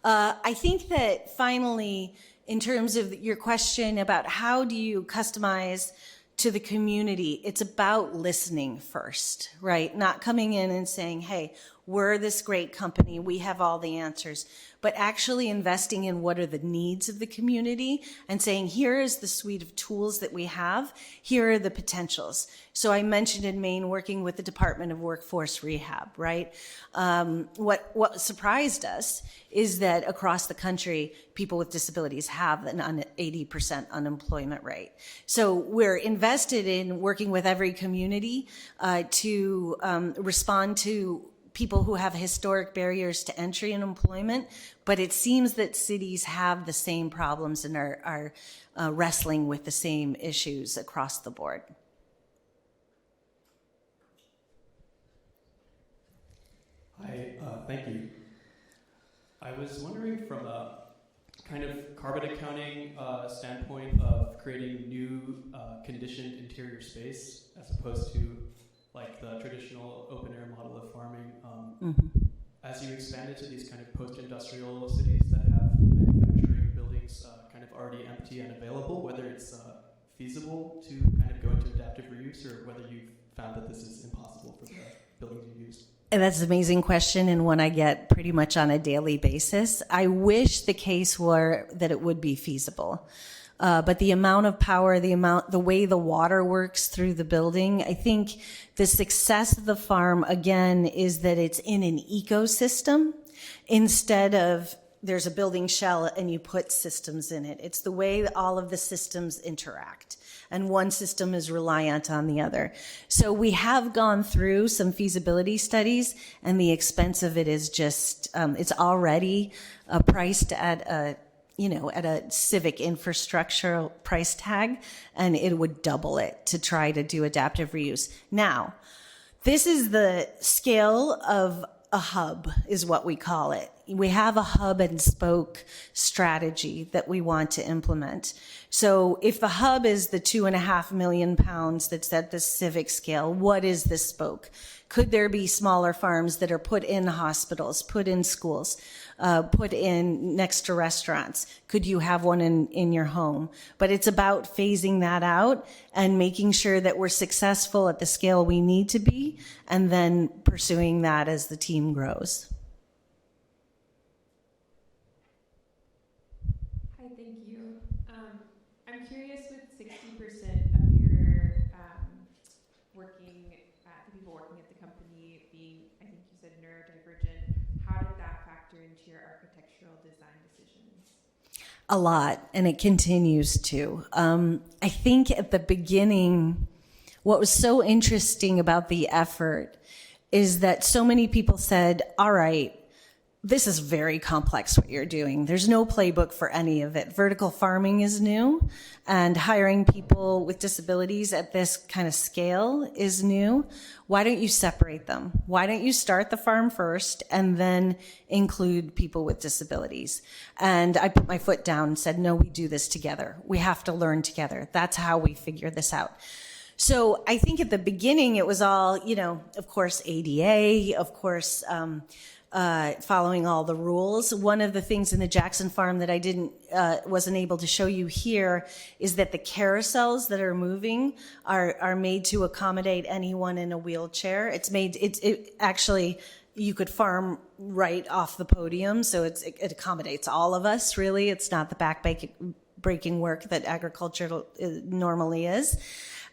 S3: I think that finally, in terms of your question about how do you customize to the community, it's about listening first, right? Not coming in and saying, hey, we're this great company, we have all the answers, but actually investing in what are the needs of the community and saying, here is the suite of tools that we have, here are the potentials. So I mentioned in Maine working with the Department of Workforce Rehab, right? What surprised us is that across the country, people with disabilities have an 80% unemployment rate. So we're invested in working with every community to respond to people who have historic barriers to entry and employment, but it seems that cities have the same problems and are wrestling with the same issues across the board.
S5: Hi, thank you. I was wondering from a kind of carbon accounting standpoint of creating new conditioned interior space as opposed to like the traditional open air model of farming. As you expand into these kind of post-industrial cities that have manufacturing buildings kind of already empty and available, whether it's feasible to kind of go into adaptive reuse or whether you've found that this is impossible for the buildings you've used.
S3: And that's an amazing question, and one I get pretty much on a daily basis. I wish the case were that it would be feasible. But the amount of power, the way the water works through the building, I think the success of the farm, again, is that it's in an ecosystem instead of there's a building shell and you put systems in it. It's the way that all of the systems interact, and one system is reliant on the other. So we have gone through some feasibility studies, and the expense of it is just, it's already priced at a civic infrastructure price tag, and it would double it to try to do adaptive reuse. Now, this is the scale of a hub, is what we call it. We have a hub and spoke strategy that we want to implement. So if the hub is the 2.5 million pounds that's at the civic scale, what is the spoke? Could there be smaller farms that are put in hospitals, put in schools, put in next to restaurants? Could you have one in your home? But it's about phasing that out and making sure that we're successful at the scale we need to be, and then pursuing that as the team grows.
S4: Hi, thank you. I'm curious, with 60% of your the people working at the company being, I think you said, neurodivergent, how did that factor into your architectural design decisions?
S3: A lot, and it continues to. I think at the beginning, what was so interesting about the effort is that so many people said, all right, this is very complex what you're doing. There's no playbook for any of it. Vertical farming is new, and hiring people with disabilities at this kind of scale is new. Why don't you separate them? Why don't you start the farm first and then include people with disabilities? And I put my foot down and said, no, we do this together. We have to learn together. That's how we figure this out. So I think at the beginning it was all, of course, ADA, of course, following all the rules. One of the things in the Jackson farm that I wasn't able to show you here is that the carousels that are moving are made to accommodate anyone in a wheelchair. It actually, you could farm right off the podium, so it accommodates all of us, really. It's not the back-breaking work that agriculture normally is.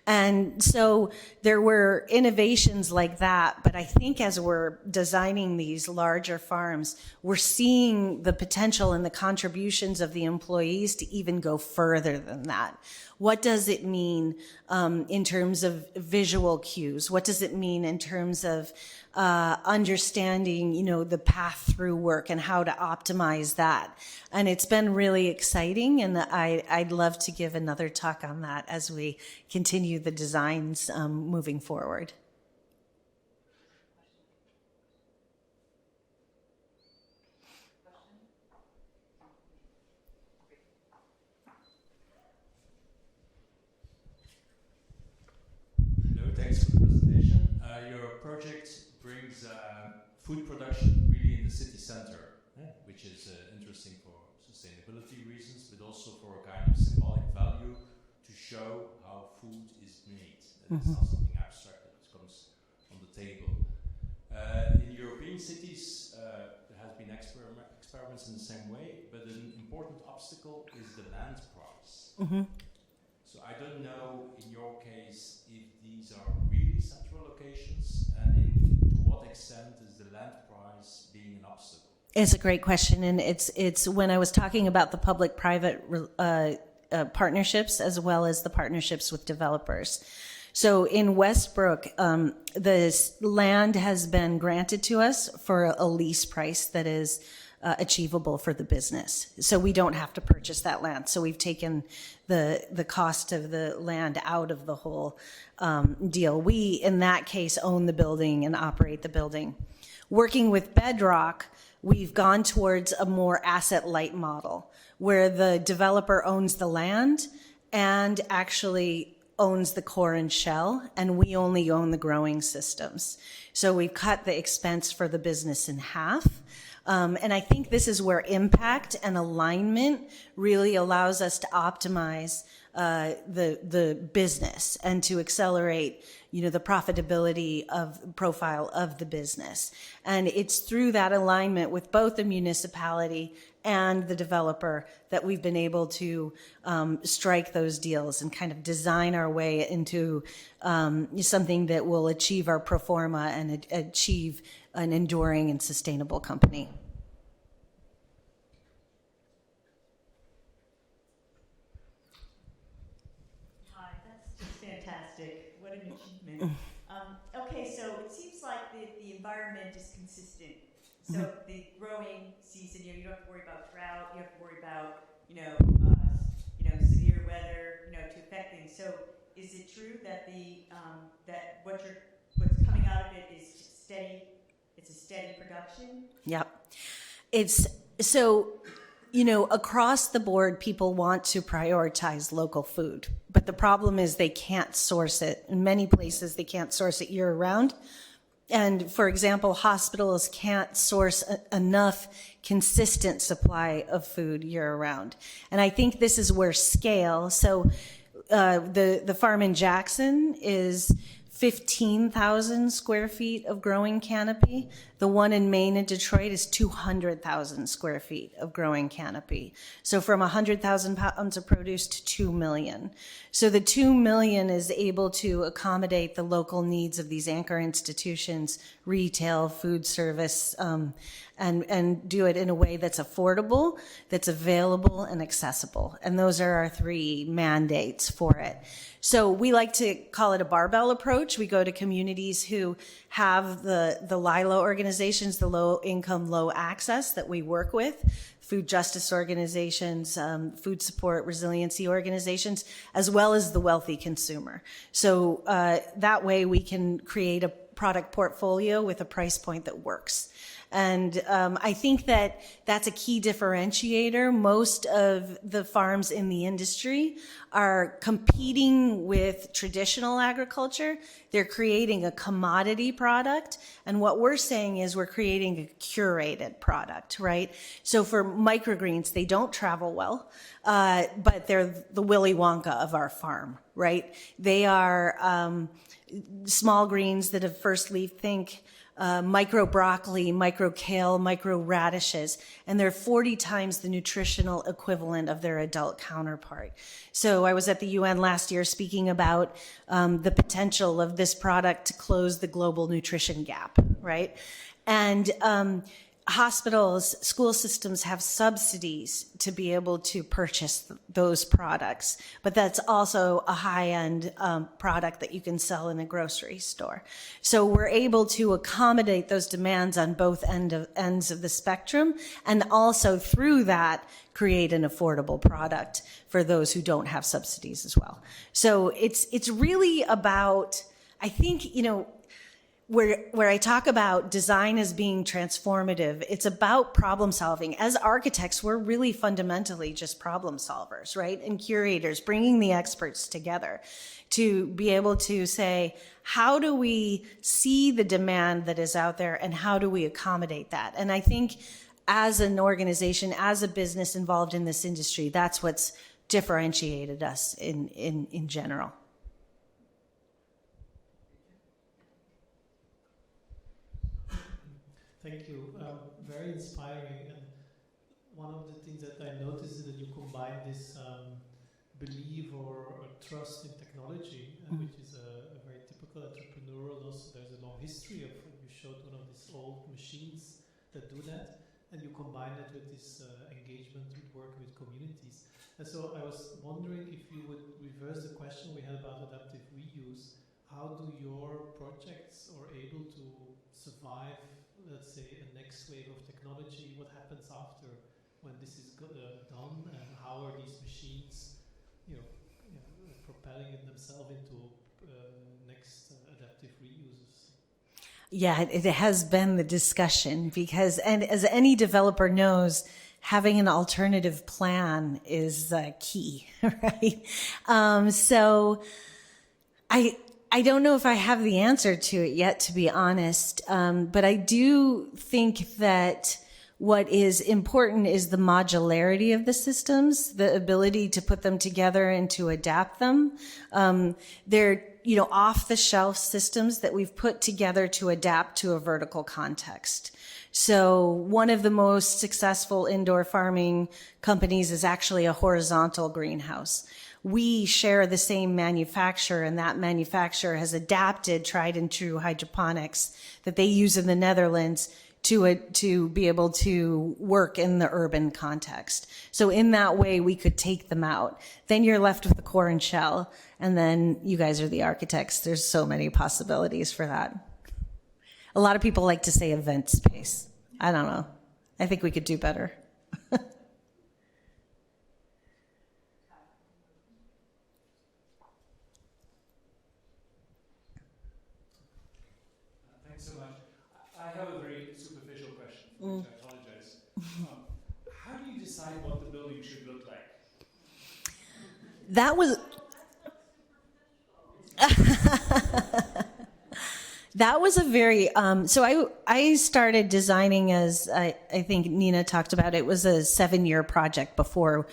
S3: And so there were innovations like that, but I think as we're designing these larger farms, we're seeing the potential and the contributions of the employees to even go further than that. What does it mean in terms of visual cues? What does it mean in terms of understanding, the path through work and how to optimize that? And it's been really exciting, and I'd love to give another talk on that as we continue the designs moving forward.
S6: project brings food production really in the city center, which is interesting for sustainability reasons, but also for a kind of symbolic value to show how food is made. That it's not something abstract that comes on the table. In European cities, there has been experiments in the same way, but an important obstacle is the land price. So I don't know, in your case, if these are really central locations, and to what extent is the land price being an obstacle?
S3: It's a great question, and it's when I was talking about the public-private partnerships as well as the partnerships with developers. So in Westbrook, the land has been granted to us for a lease price that is achievable for the business. So we don't have to purchase that land. So we've taken the cost of the land out of the whole deal. We, in that case, own the building and operate the building. Working with Bedrock, we've gone towards a more asset-light model where the developer owns the land and actually owns the core and shell, and we only own the growing systems. So we've cut the expense for the business in half. And I think this is where impact and alignment really allows us to optimize the business and to accelerate, the profitability profile of the business. And it's through that alignment with both the municipality and the developer that we've been able to strike those deals and kind of design our way into something that will achieve our pro forma and achieve an enduring and sustainable company.
S7: Hi, that's just fantastic. What an achievement. Okay, so it seems like the environment is consistent. So the growing season, you don't have to worry about drought. You have to worry about, severe weather, to affect things. So is it true that that what's coming out of it is steady? It's a steady production?
S3: Yep. It's so, across the board, people want to prioritize local food, but the problem is they can't source it. In many places, they can't source it year round. And for example, hospitals can't source enough consistent supply of food year round. And I think this is where scale, so the farm in Jackson is 15,000 square feet of growing canopy. The one in Maine and Detroit is 200,000 square feet of growing canopy. So from 100,000 pounds of produce to 2 million. So the 2 million is able to accommodate the local needs of these anchor institutions, retail, food service, and do it in a way that's affordable, that's available and accessible. And those are our three mandates for it. So we like to call it a barbell approach. We go to communities who have the LILO organizations, the low income, low access that we work with, food justice organizations, food support resiliency organizations, as well as the wealthy consumer. So that way we can create a product portfolio with a price point that works. And I think that that's a key differentiator. Most of the farms in the industry are competing with traditional agriculture. They're creating a commodity product. And what we're saying is we're creating a curated product, right? So for microgreens, they don't travel well, but they're the Willy Wonka of our farm, right? They are small greens that have first leaf, think micro broccoli, micro kale, micro radishes, and they're 40 times the nutritional equivalent of their adult counterpart. So I was at the UN last year speaking about the potential of this product to close the global nutrition gap, right? And hospitals, school systems have subsidies to be able to purchase those products, but that's also a high-end product that you can sell in a grocery store. So we're able to accommodate those demands on both ends of the spectrum, and also through that create an affordable product for those who don't have subsidies as well. So it's really about, I think, where I talk about design as being transformative, it's about problem solving. As architects, we're really fundamentally just problem solvers, right? And curators, bringing the experts together to be able to say, how do we see the demand that is out there and how do we accommodate that? And I think as an organization, as a business involved in this industry, that's what's differentiated us in general.
S8: Thank you. Very inspiring. And one of the things that I noticed is that you combine this belief or trust in technology, which is a very typical entrepreneurial. Also, there's a long history of. You showed one of these old machines that do that, and you combine it with this engagement with work with communities. And so I was wondering if you would reverse the question we had about adaptive reuse. How do your projects are able to survive, let's say, a next wave of technology? What happens after when this is done, and how are these machines, propelling themselves into next adaptive reuses?
S3: Yeah, it has been the discussion because, and as any developer knows, having an alternative plan is key, right? So I don't know if I have the answer to it yet, to be honest. But I do think that what is important is the modularity of the systems, the ability to put them together and to adapt them. They're, off-the-shelf systems that we've put together to adapt to a vertical context. So one of the most successful indoor farming companies is actually a horizontal greenhouse. We share the same manufacturer, and that manufacturer has adapted tried and true hydroponics that they use in the Netherlands to be able to work in the urban context. So in that way, we could take them out. Then you're left with the core and shell, and then you guys are the architects. There's so many possibilities for that. A lot of people like to say event space. I don't know. I think we could do better.
S9: Thanks so much. I have a very superficial question, for which I apologize. How do you decide what the building should look like?
S3: That was... That was a very, so I started designing as I think Nina talked about. It was a 7-year project before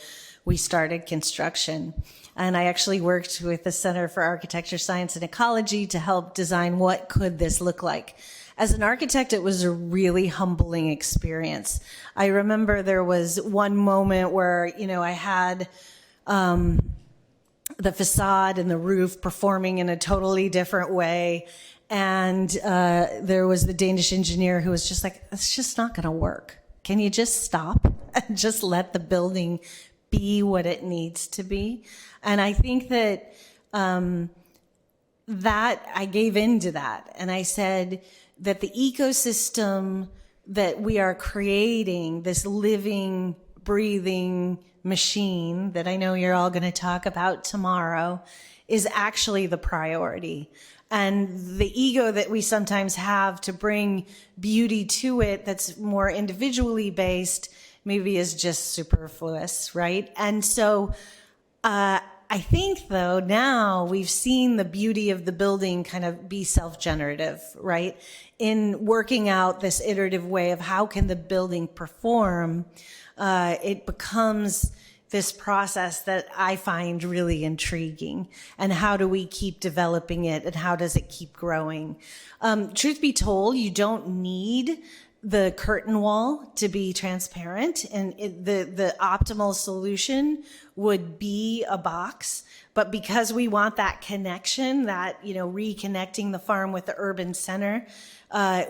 S3: we started construction. And I actually worked with the Center for Architecture, Science, and Ecology to help design what could this look like. As an architect, it was a really humbling experience. I remember there was one moment where, I had the facade and the roof performing in a totally different way. And there was the Danish engineer who was just like, it's just not going to work. Can you just stop and just let the building be what it needs to be? And I think that that I gave into that. And I said that the ecosystem that we are creating, this living, breathing machine that I know you're all going to talk about tomorrow, is actually the priority. And the ego that we sometimes have to bring beauty to it that's more individually based maybe is just superfluous, right? And so I think, though, now we've seen the beauty of the building kind of be self-generative, right? In working out this iterative way of how can the building perform, it becomes this process that I find really intriguing. And how do we keep developing it, and how does it keep growing? Truth be told, you don't need the curtain wall to be transparent, and the optimal solution would be a box. But because we want that connection, that, reconnecting the farm with the urban center,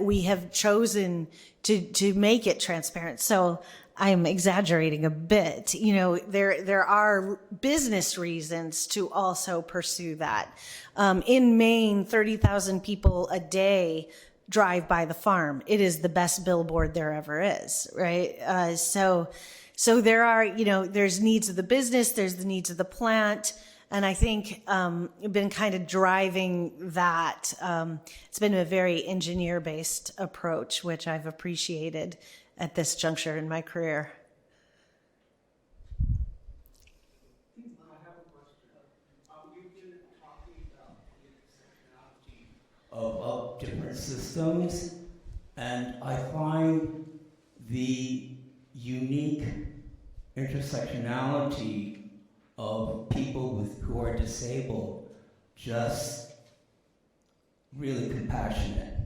S3: we have chosen to make it transparent. So I'm exaggerating a bit. There are business reasons to also pursue that. In Maine, 30,000 people a day drive by the farm. It is the best billboard there ever is, right? So there are, there's needs of the business, there's the needs of the plant, And I think been kind of driving that. It's been a very engineer-based approach, which I've appreciated at this juncture in my career.
S10: Of different systems, and I find the unique intersectionality of people who are disabled just really compassionate.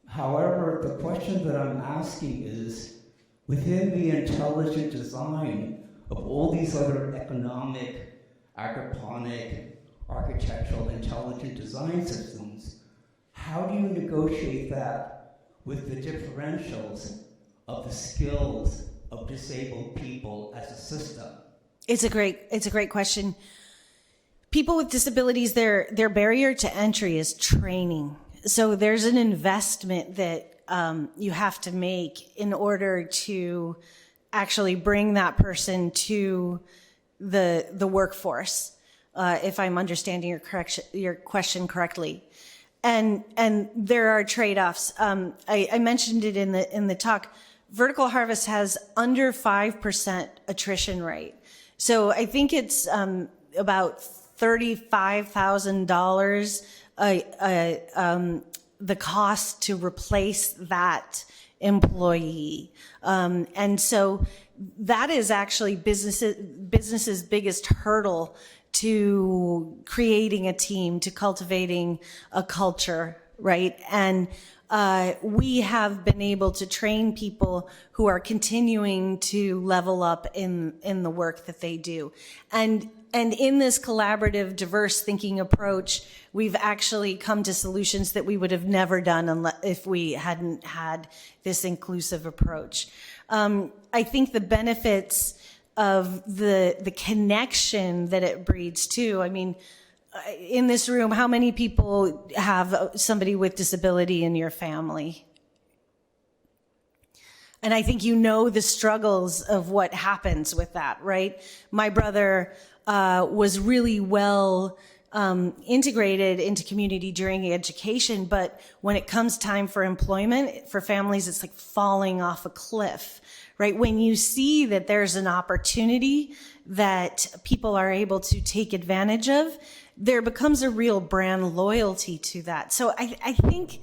S10: However, the question that I'm asking is, within the intelligent design of all these other economic, agroponic, architectural, intelligent design systems, how do you negotiate that with the differentials of the skills of disabled people as a system?
S3: It's a great question. People with disabilities, their barrier to entry is training. So there's an investment that you have to make in order to actually bring that person to the workforce. If I'm understanding your question correctly. And there are trade-offs. I mentioned it in the talk. Vertical Harvest has under 5% attrition rate. So I think it's about $35,000 the cost to replace that employee. And so that is actually business's biggest hurdle to creating a team, to cultivating a culture, right? And we have been able to train people who are continuing to level up in the work that they do. And in this collaborative, diverse thinking approach, we've actually come to solutions that we would have never done if we hadn't had this inclusive approach. I think the benefits of the connection that it breeds too. I mean, in this room, how many people have somebody with disability in your family? And I think you know the struggles of what happens with that, right? My brother was really well integrated into community during education, but when it comes time for employment, for families, it's like falling off a cliff. Right? When you see that there's an opportunity that people are able to take advantage of, there becomes a real brand loyalty to that. So I think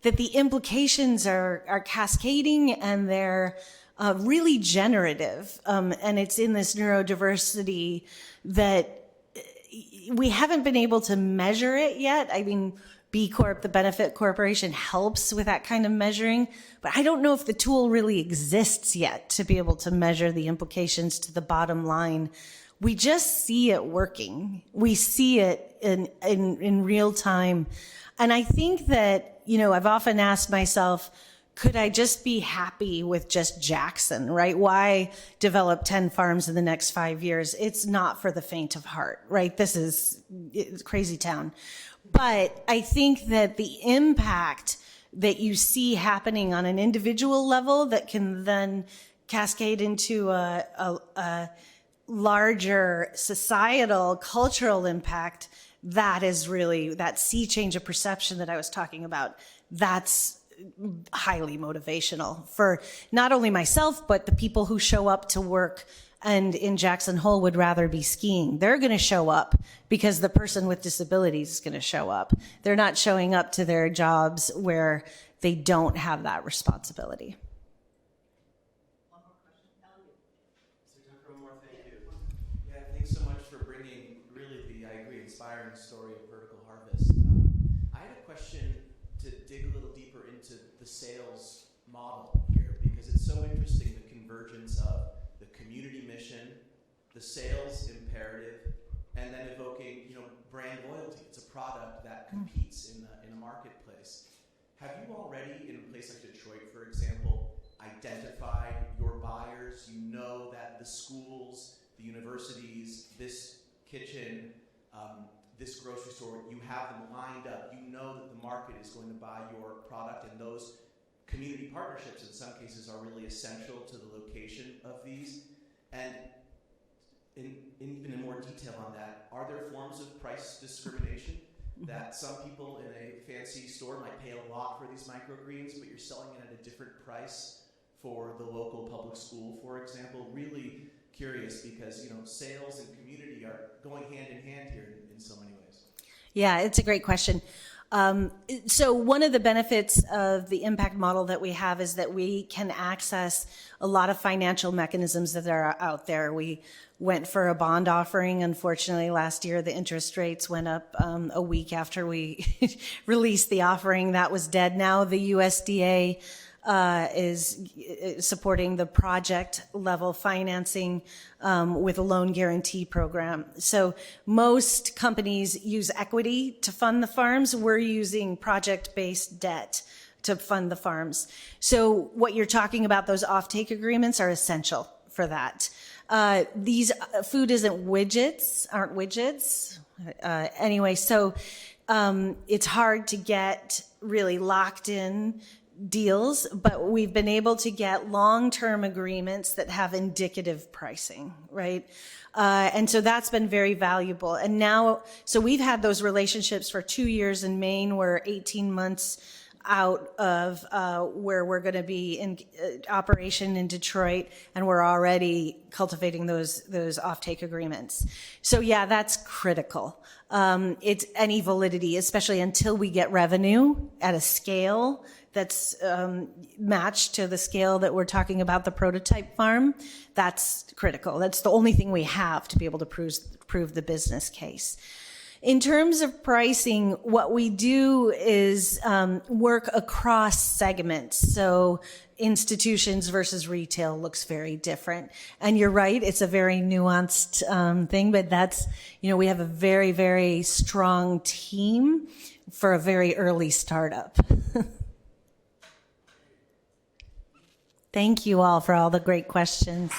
S3: that the implications are cascading and they're really generative. And it's in this neurodiversity that we haven't been able to measure it yet. I mean, B Corp, the benefit corporation, helps with that kind of measuring, but I don't know if the tool really exists yet to be able to measure the implications to the bottom line. We just see it working. We see it in real time. And I think that, you know, I've often asked myself, could I just be happy with just Jackson, right? Why develop 10 farms in the next 5 years? It's not for the faint of heart, right? it's crazy town. But I think that the impact that you see happening on an individual level that can then cascade into a larger societal, cultural impact, that is really that sea change of perception that I was talking about. That's highly motivational for not only myself, but the people who show up to work and in Jackson Hole would rather be skiing. They're going to show up because the person with disabilities is going to show up. They're not showing up to their jobs where they don't have that responsibility.
S11: One more question. Elliot. One more, thank you. Yeah, thanks so much for bringing really the, I agree, inspiring story of Vertical Harvest. I had a question to dig a little deeper into the sales model here, because it's so interesting, the convergence of the community mission, the sales imperative, and then evoking, you know, brand loyalty. It's a product that competes in a marketplace. Have you already, in a place like Detroit, for example, identified your buyers? You know that the schools, the universities, this kitchen, this grocery store, you have them lined up. You know that the market is going to buy your product, and those community partnerships in some cases are really essential to the location of these. And even in more detail on that, are there forms of price discrimination that some people in a fancy store might pay a lot for these microgreens, but you're selling it at a different price for the local public school, for example? Really curious, because sales and community are going hand in hand here in so many ways.
S3: Yeah, it's a great question. So one of the benefits of the impact model that we have is that we can access a lot of financial mechanisms that are out there. We went for a bond offering. Unfortunately, last year, the interest rates went up a week after we released the offering. That was dead. Now the USDA is supporting the project level financing with a loan guarantee program. So most companies use equity to fund the farms. We're using project-based debt to fund the farms. So what you're talking about, those offtake agreements, are essential for that. These food aren't widgets. Anyway, so it's hard to get really locked in deals, but we've been able to get long-term agreements that have indicative pricing, right? And so that's been very valuable. And now, so we've had those relationships for 2 years in Maine. We're 18 months out of where we're going to be in operation in Detroit, and we're already cultivating those offtake agreements. So yeah, that's critical. It's any validity, especially until we get revenue at a scale that's matched to the scale that we're talking about the prototype farm. That's critical. That's the only thing we have to be able to prove the business case. In terms of pricing, what we do is work across segments. So institutions versus retail looks very different. And you're right, it's a very nuanced thing, but that's, we have a very, very strong team for a very early startup. Thank you all for all the great questions.